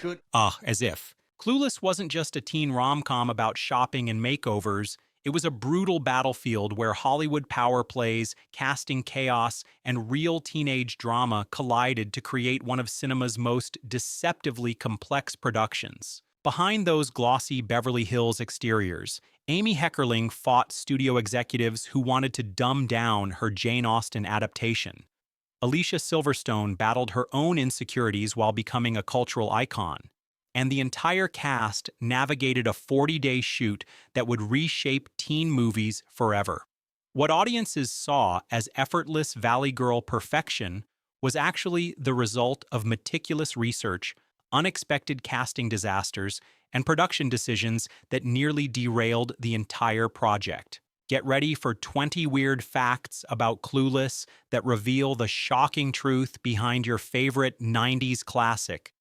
good. As if. Clueless wasn't just a teen rom-com about shopping and makeovers. It was a brutal battlefield where Hollywood power plays, casting chaos, and real teenage drama collided to create one of cinema's most deceptively complex productions. Behind those glossy Beverly Hills exteriors, Amy Heckerling fought studio executives who wanted to dumb down her Jane Austen adaptation. Alicia Silverstone battled her own insecurities while becoming a cultural icon. And the entire cast navigated a 40-day shoot that would reshape teen movies forever. What audiences saw as effortless Valley Girl perfection was actually the result of meticulous research, unexpected casting disasters, and production decisions that nearly derailed the entire project. Get ready for 20 weird facts about Clueless that reveal the shocking truth behind your favorite 90s classic.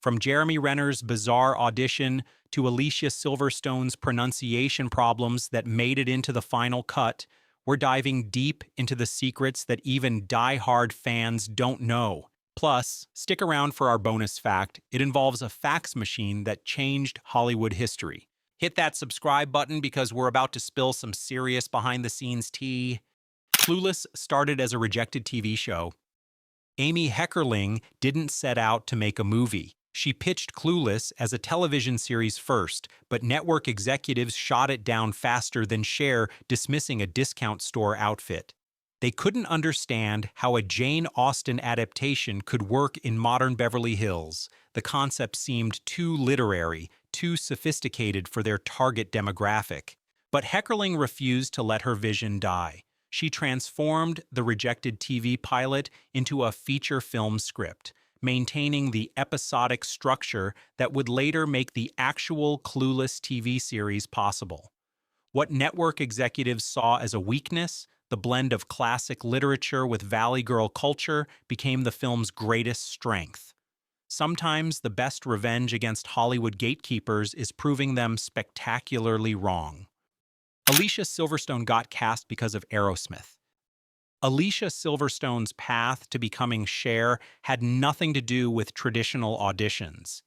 From Jeremy Renner's bizarre audition to Alicia Silverstone's pronunciation problems that made it into the final cut, we're diving deep into the secrets that even die-hard fans don't know. Plus, stick around for our bonus fact. It involves a fax machine that changed Hollywood history. Hit that subscribe button because we're about to spill some serious behind-the-scenes tea. Clueless started as a rejected TV show. Amy Heckerling didn't set out to make a movie. She pitched Clueless as a television series first, but network executives shot it down faster than Cher dismissing a discount store outfit. They couldn't understand how a Jane Austen adaptation could work in modern Beverly Hills. The concept seemed too literary, too sophisticated for their target demographic. But Heckerling refused to let her vision die. She transformed the rejected TV pilot into a feature film script, maintaining the episodic structure that would later make the actual Clueless TV series possible. What network executives saw as a weakness, the blend of classic literature with Valley Girl culture, became the film's greatest strength. Sometimes the best revenge against Hollywood gatekeepers is proving them spectacularly wrong. Alicia Silverstone got cast because of Aerosmith. Alicia Silverstone's path to becoming Cher had nothing to do with traditional auditions.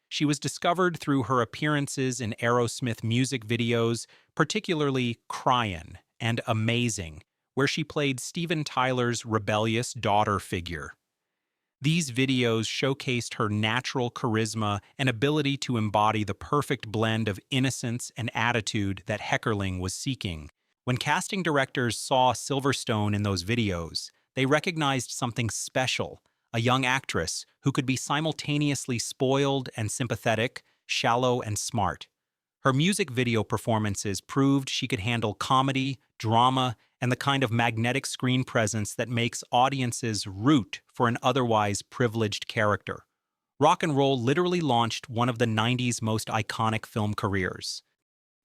She was discovered through her appearances in Aerosmith music videos, particularly Cryin' and Amazing, where she played Steven Tyler's rebellious daughter figure. These videos showcased her natural charisma and ability to embody the perfect blend of innocence and attitude that Heckerling was seeking. When casting directors saw Silverstone in those videos, they recognized something special, a young actress who could be simultaneously spoiled and sympathetic, shallow and smart. Her music video performances proved she could handle comedy, drama, and the kind of magnetic screen presence that makes audiences root for an otherwise privileged character. Rock and roll literally launched one of the 90s most iconic film careers.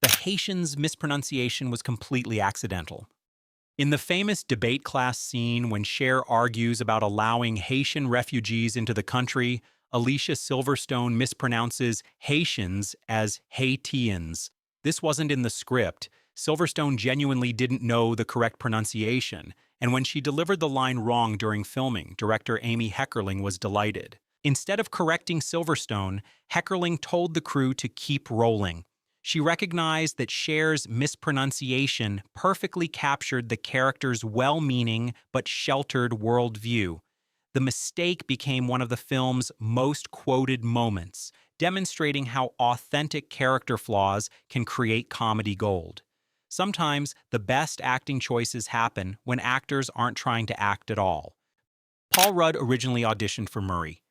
The Haitian's mispronunciation was completely accidental. In the famous debate class scene when Cher argues about allowing Haitian refugees into the country, Alicia Silverstone mispronounces Haitians as Haitians. This wasn't in the script. Silverstone genuinely didn't know the correct pronunciation, and when she delivered the line wrong during filming, director Amy Heckerling was delighted. Instead of correcting Silverstone, Heckerling told the crew to keep rolling. She recognized that Cher's mispronunciation perfectly captured the character's well-meaning but sheltered worldview. The mistake became one of the film's most quoted moments, demonstrating how authentic character flaws can create comedy gold. Sometimes the best acting choices happen when actors aren't trying to act at all. Paul Rudd originally auditioned for Murray.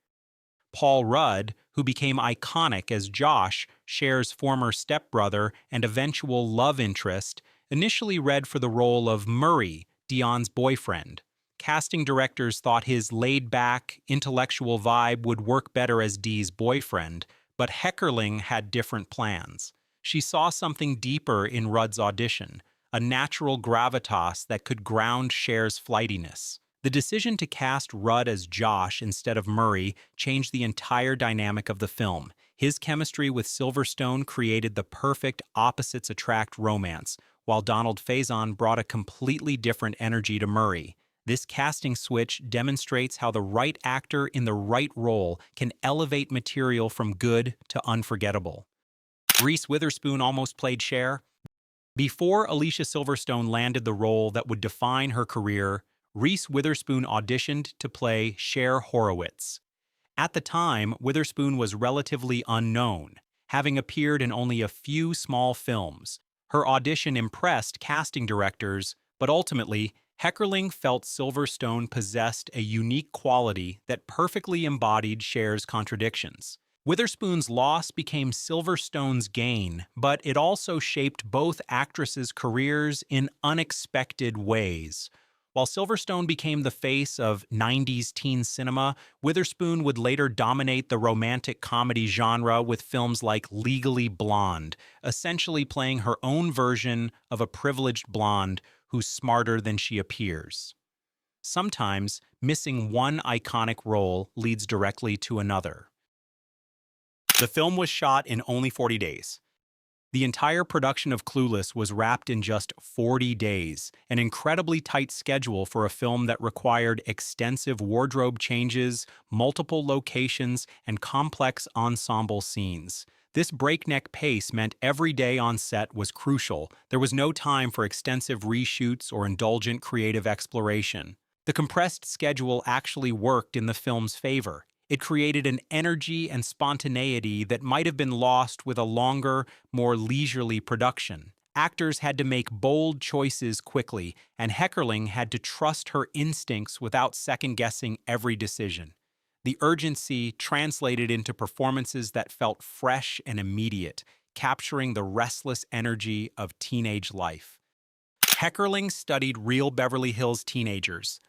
Paul Rudd, who became iconic as Josh, Cher's former stepbrother and eventual love interest, initially read for the role of Murray, Dionne's boyfriend. Casting directors thought his laid-back, intellectual vibe would work better as Dee's boyfriend, but Heckerling had different plans. She saw something deeper in Rudd's audition, a natural gravitas that could ground Cher's flightiness. The decision to cast Rudd as Josh instead of Murray changed the entire dynamic of the film. His chemistry with Silverstone created the perfect opposites-attract romance, while Donald Faison brought a completely different energy to Murray. This casting switch demonstrates how the right actor in the right role can elevate material from good to unforgettable. Reese Witherspoon almost played Cher. Before Alicia Silverstone landed the role that would define her career, Reese Witherspoon auditioned to play Cher Horowitz. At the time, Witherspoon was relatively unknown, having appeared in only a few small films. Her audition impressed casting directors, but ultimately, Heckerling felt Silverstone possessed a unique quality that perfectly embodied Cher's contradictions. Witherspoon's loss became Silverstone's gain, but it also shaped both actresses' careers in unexpected ways. While Silverstone became the face of 90s teen cinema, Witherspoon would later dominate the romantic comedy genre with films like Legally Blonde, essentially playing her own version of a privileged blonde who's smarter than she appears. Sometimes, missing one iconic role leads directly to another. The film was shot in only 40 days. The entire production of Clueless was wrapped in just 40 days, an incredibly tight schedule for a film that required extensive wardrobe changes, multiple locations, and complex ensemble scenes. This breakneck pace meant every day on set was crucial. There was no time for extensive reshoots or indulgent creative exploration. The compressed schedule actually worked in the film's favor. It created an energy and spontaneity that might have been lost with a longer, more leisurely production. Actors had to make bold choices quickly, and Heckerling had to trust her instincts without second-guessing every decision. The urgency translated into performances that felt fresh and immediate, capturing the restless energy of teenage life. Heckerling studied real Beverly Hills teenagers.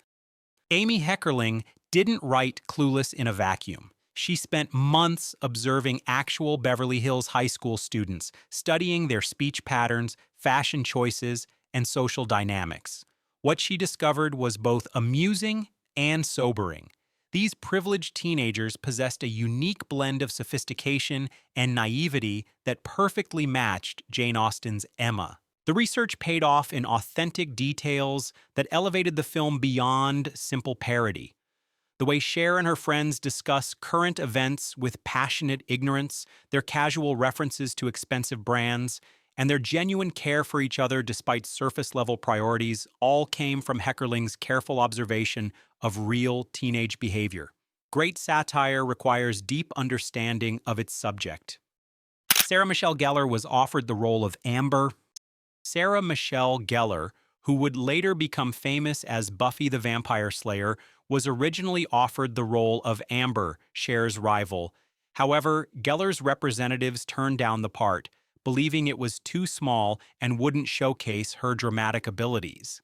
Amy Heckerling didn't write Clueless in a vacuum. She spent months observing actual Beverly Hills high school students, studying their speech patterns, fashion choices, and social dynamics. What she discovered was both amusing and sobering. These privileged teenagers possessed a unique blend of sophistication and naivety that perfectly matched Jane Austen's Emma. The research paid off in authentic details that elevated the film beyond simple parody. The way Cher and her friends discuss current events with passionate ignorance, their casual references to expensive brands, and their genuine care for each other despite surface-level priorities all came from Heckerling's careful observation of real teenage behavior. Great satire requires deep understanding of its subject. Sarah Michelle Gellar was offered the role of Amber. Sarah Michelle Gellar, who would later become famous as Buffy the Vampire Slayer, was originally offered the role of Amber, Cher's rival. However, Gellar's representatives turned down the part, believing it was too small and wouldn't showcase her dramatic abilities.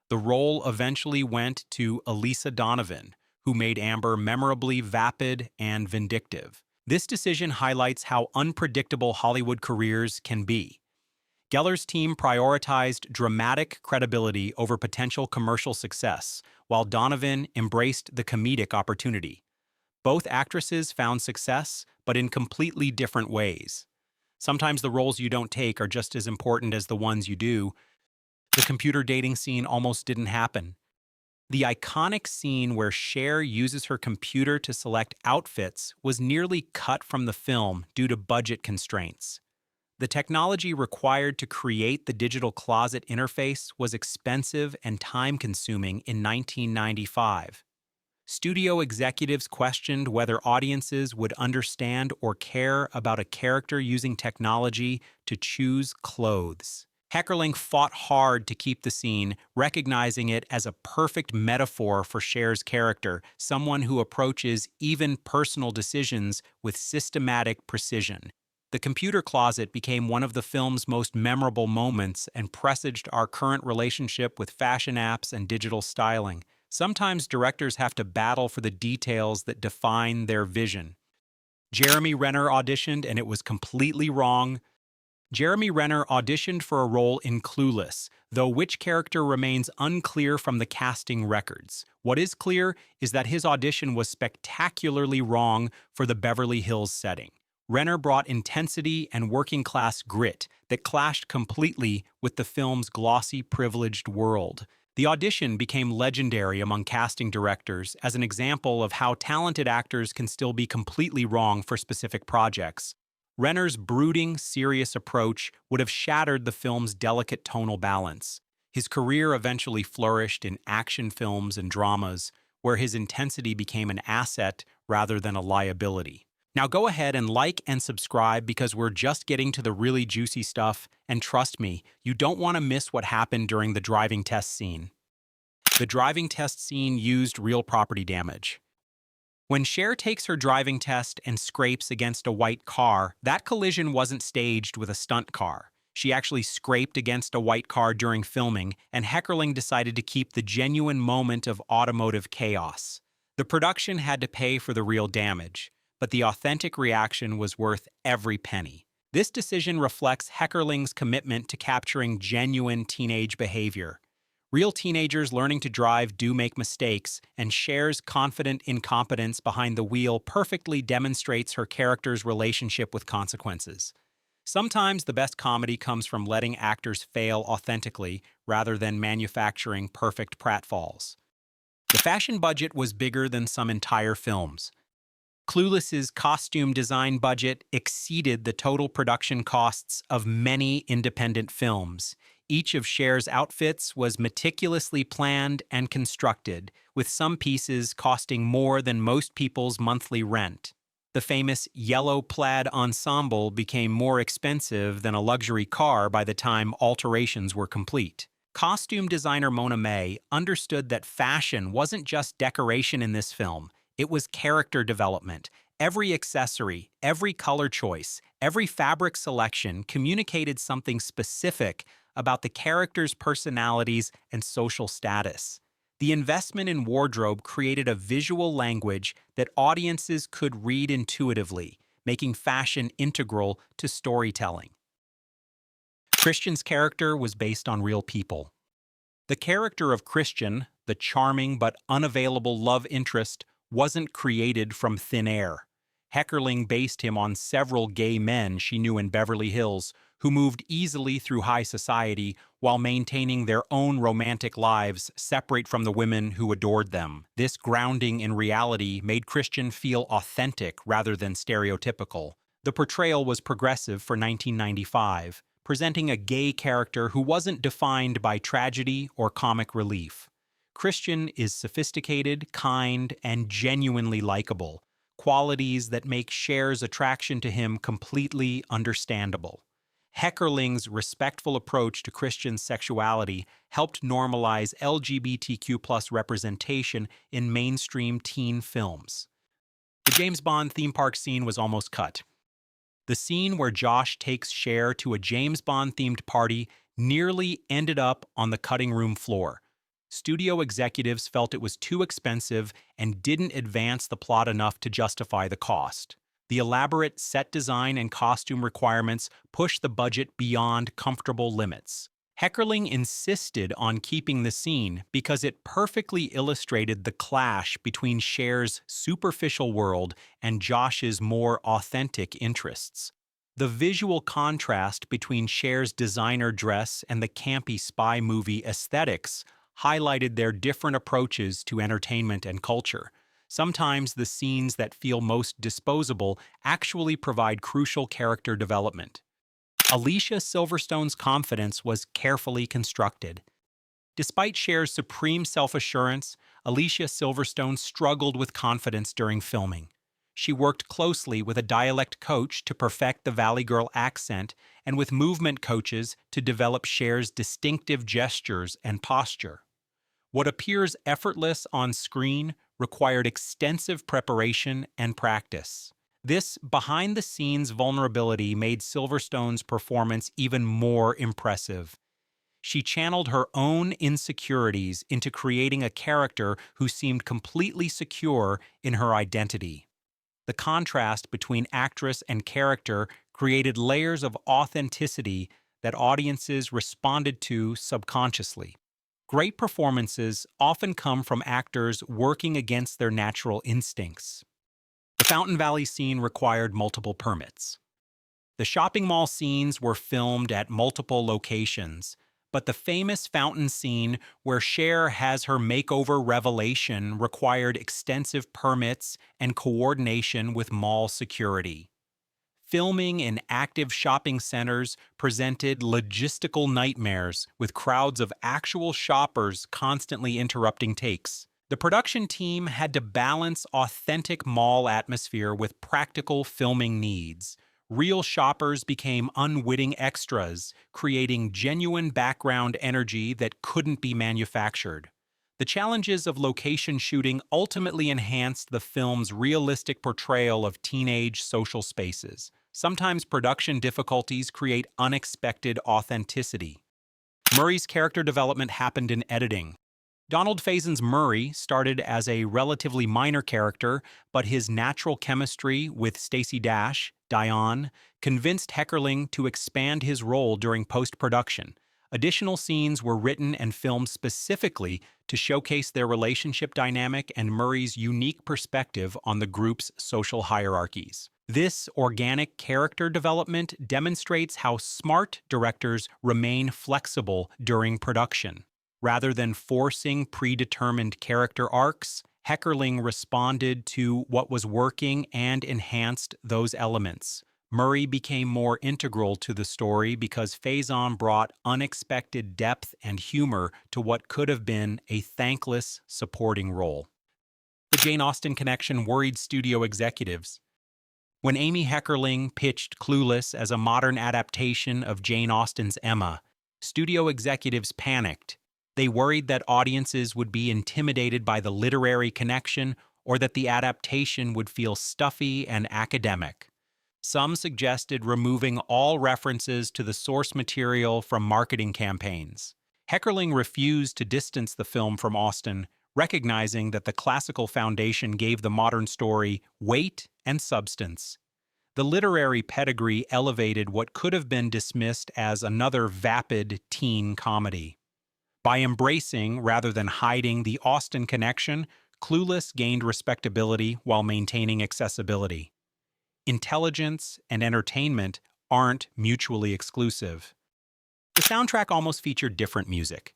The role eventually went to Elisa Donovan, who made Amber memorably vapid and vindictive. This decision highlights how unpredictable Hollywood careers can be. Gellar's team prioritized dramatic credibility over potential commercial success, while Donovan embraced the comedic opportunity. Both actresses found success, but in completely different ways. Sometimes the roles you don't take are just as important as the ones you do. The computer dating scene almost didn't happen. The iconic scene where Cher uses her computer to select outfits was nearly cut from the film due to budget constraints. The technology required to create the digital closet interface was expensive and time-consuming in 1995. Studio executives questioned whether audiences would understand or care about a character using technology to choose clothes. Heckerling fought hard to keep the scene, recognizing it as a perfect metaphor for Cher's character, someone who approaches even personal decisions with systematic precision. The computer closet became one of the film's most memorable moments and presaged our current relationship with fashion apps and digital styling. Sometimes directors have to battle for the details that define their vision. Jeremy Renner auditioned and it was completely wrong. Jeremy Renner auditioned for a role in Clueless, though which character remains unclear from the casting records. What is clear is that his audition was spectacularly wrong for the Beverly Hills setting. Renner brought intensity and working-class grit that clashed completely with the film's glossy, privileged world. The audition became legendary among casting directors as an example of how talented actors can still be completely wrong for specific projects. Renner's brooding, serious approach would have shattered the film's delicate tonal balance. His career eventually flourished in action films and dramas, where his intensity became an asset rather than a liability. Now go ahead and like and subscribe because we're just getting to the really juicy stuff, and trust me, you don't want to miss what happened during the driving test scene. The driving test scene used real property damage. When Cher takes her driving test and scrapes against a white car, that collision wasn't staged with a stunt car. She actually scraped against a white car during filming, and Heckerling decided to keep the genuine moment of automotive chaos. The production had to pay for the real damage, but the authentic reaction was worth every penny. This decision reflects Heckerling's commitment to capturing genuine teenage behavior. Real teenagers learning to drive do make mistakes, and Cher's confident incompetence behind the wheel perfectly demonstrates her character's relationship with consequences. Sometimes the best comedy comes from letting actors fail authentically rather than manufacturing perfect pratfalls. The fashion budget was bigger than some entire films. Clueless's costume design budget exceeded the total production costs of many independent films. Each of Cher's outfits was meticulously planned and constructed, with some pieces costing more than most people's monthly rent. The famous yellow plaid ensemble became more expensive than a luxury car by the time alterations were complete. Costume designer Mona May understood that fashion wasn't just decoration in this film, it was character development. Every accessory, every color choice, every fabric selection communicated something specific about the characters' personalities and social status. The investment in wardrobe created a visual language that audiences could read intuitively, making fashion integral to storytelling. Christian's character was based on real people. The character of Christian, the charming but unavailable love interest, wasn't created from thin air. Heckerling based him on several gay men she knew in Beverly Hills who moved easily through high society while maintaining their own romantic lives separate from the women who adored them. This grounding in reality made Christian feel authentic rather than stereotypical. The portrayal was progressive for 1995, presenting a gay character who wasn't defined by tragedy or comic relief. Christian is sophisticated, kind, and genuinely likable, qualities that make Cher's attraction to him completely understandable. Heckerling's respectful approach to Christian sexuality helped normalize LGBTQ+ representation in mainstream teen films. The James Bond theme park scene was almost cut. The scene where Josh takes Cher to a James Bond-themed party nearly ended up on the cutting room floor. Studio executives felt it was too expensive and didn't advance the plot enough to justify the cost. The elaborate set design and costume requirements pushed the budget beyond comfortable limits. Heckerling insisted on keeping the scene because it perfectly illustrated the clash between Cher's superficial world and Josh's more authentic interests. The visual contrast between Cher's designer dress and the campy spy movie aesthetics highlighted their different approaches to entertainment and culture. Sometimes the scenes that feel most disposable actually provide crucial character development. Alicia Silverstone's confidence was carefully constructed. Despite Cher's supreme self-assurance, Alicia Silverstone struggled with confidence during filming. She worked closely with a dialect coach to perfect the Valley Girl accent and with movement coaches to develop Cher's distinctive gestures and posture. What appears effortless on screen required extensive preparation and practice. This behind-the-scenes vulnerability made Silverstone's performance even more impressive. She channeled her own insecurities into creating a character who seemed completely secure in her identity. The contrast between actress and character created layers of authenticity that audiences responded to subconsciously. Great performances often come from actors working against their natural instincts. The Fountain Valley scene required multiple permits. The shopping mall scenes were filmed at multiple locations, But the famous fountain scene where Cher has her makeover revelation required extensive permits and coordination with mall security. Filming in active shopping centers presented logistical nightmares, with crowds of actual shoppers constantly interrupting takes. The production team had to balance authentic mall atmosphere with practical filming needs. Real shoppers became unwitting extras, creating genuine background energy that couldn't be manufactured. The challenges of location shooting ultimately enhanced the film's realistic portrayal of teenage social spaces. Sometimes production difficulties create unexpected authenticity. Murray's character development happened in editing. Donald Faison's Murray started as a relatively minor character, but his natural chemistry with Stacey Dash, Dionne, convinced Heckerling to expand his role during post-production. Additional scenes were written and filmed specifically to showcase their relationship dynamic and Murray's unique perspective on the group's social hierarchies. This organic character development demonstrates how smart directors remain flexible during production. Rather than forcing predetermined character arcs, Heckerling responded to what was working and enhanced those elements. Murray became more integral to the story because Faison brought unexpected depth and humor to what could have been a thankless supporting role. The Jane Austen connection worried studio executives. When Amy Heckerling pitched Clueless as a modern adaptation of Jane Austen's Emma, studio executives panicked. They worried that audiences would be intimidated by the literary connection or that the adaptation would feel stuffy and academic. Some suggested removing all references to the source material from marketing campaigns. Heckerling refused to distance the film from Austen, recognizing that the classical foundation gave the modern story weight and substance. The literary pedigree elevated what could have been dismissed as another vapid teen comedy. By embracing rather than hiding the Austen connection, Clueless gained respectability while maintaining accessibility. Intelligence and entertainment aren't mutually exclusive. The soundtrack almost featured different music.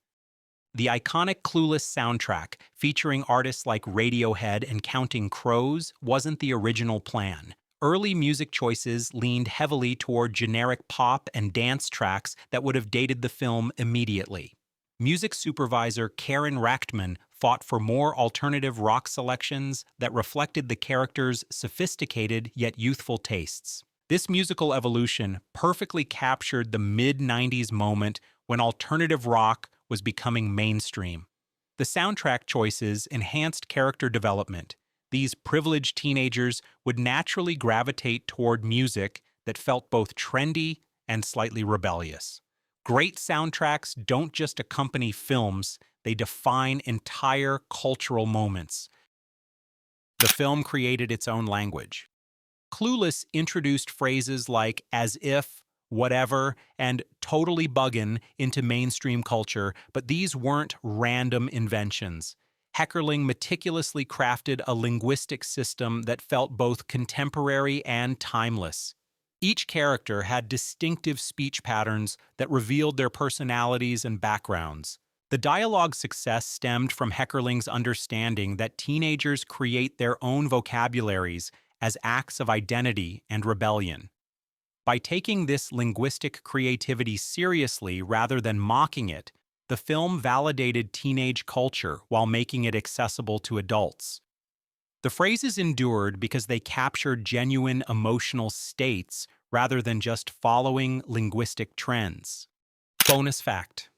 The iconic Clueless soundtrack, featuring artists like Radiohead and Counting Crows, wasn't the original plan. Early music choices leaned heavily toward generic pop and dance tracks that would have dated the film immediately. Music supervisor Karen Rachtman fought for more alternative rock selections that reflected the characters' sophisticated yet youthful tastes. This musical evolution perfectly captured the mid-90s moment when alternative rock was becoming mainstream. The soundtrack choices enhanced character development. These privileged teenagers would naturally gravitate toward music that felt both trendy and slightly rebellious. Great soundtracks don't just accompany films, they define entire cultural moments. The film created its own language. Clueless introduced phrases like as if, whatever, and totally buggin' into mainstream culture, but these weren't random inventions. Heckerling meticulously crafted a linguistic system that felt both contemporary and timeless. Each character had distinctive speech patterns that revealed their personalities and backgrounds. The dialogue's success stemmed from Heckerling's understanding that teenagers create their own vocabularies as acts of identity and rebellion. By taking this linguistic creativity seriously rather than mocking it, the film validated teenage culture while making it accessible to adults. The phrases endured because they captured genuine emotional states rather than just following linguistic trends. Bonus fact: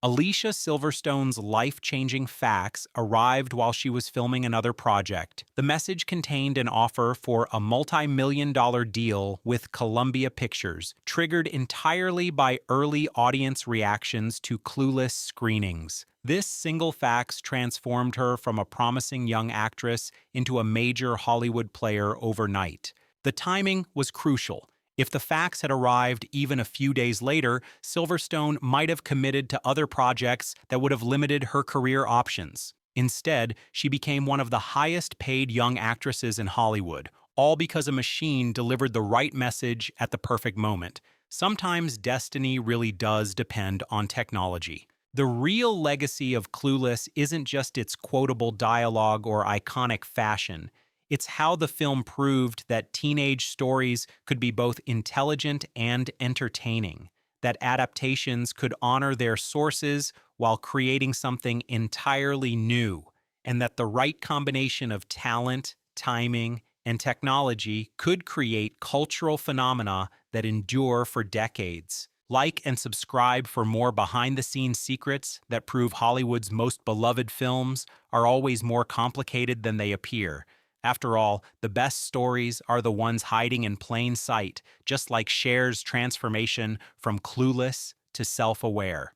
Alicia Silverstone's life-changing fax arrived while she was filming another project. The message contained an offer for a multi-million-dollar deal with Columbia Pictures, triggered entirely by early audience reactions to Clueless screenings. This single fax transformed her from a promising young actress into a major Hollywood player overnight. The timing was crucial. If the fax had arrived even a few days later, Silverstone might have committed to other projects that would have limited her career options. Instead, she became one of the highest-paid young actresses in Hollywood, all because a machine delivered the right message at the perfect moment. Sometimes destiny really does depend on technology. The real legacy of Clueless isn't just its quotable dialogue or iconic fashion. It's how the film proved that teenage stories could be both intelligent and entertaining, that adaptations could honor their sources while creating something entirely new, and that the right combination of talent, timing, and technology could create cultural phenomena that endure for decades. Like and subscribe for more behind the scenes secrets that prove Hollywood's most beloved films are always more complicated than they appear. After all, the best stories are the ones hiding in plain sight, just like Cher's transformation from clueless to self aware.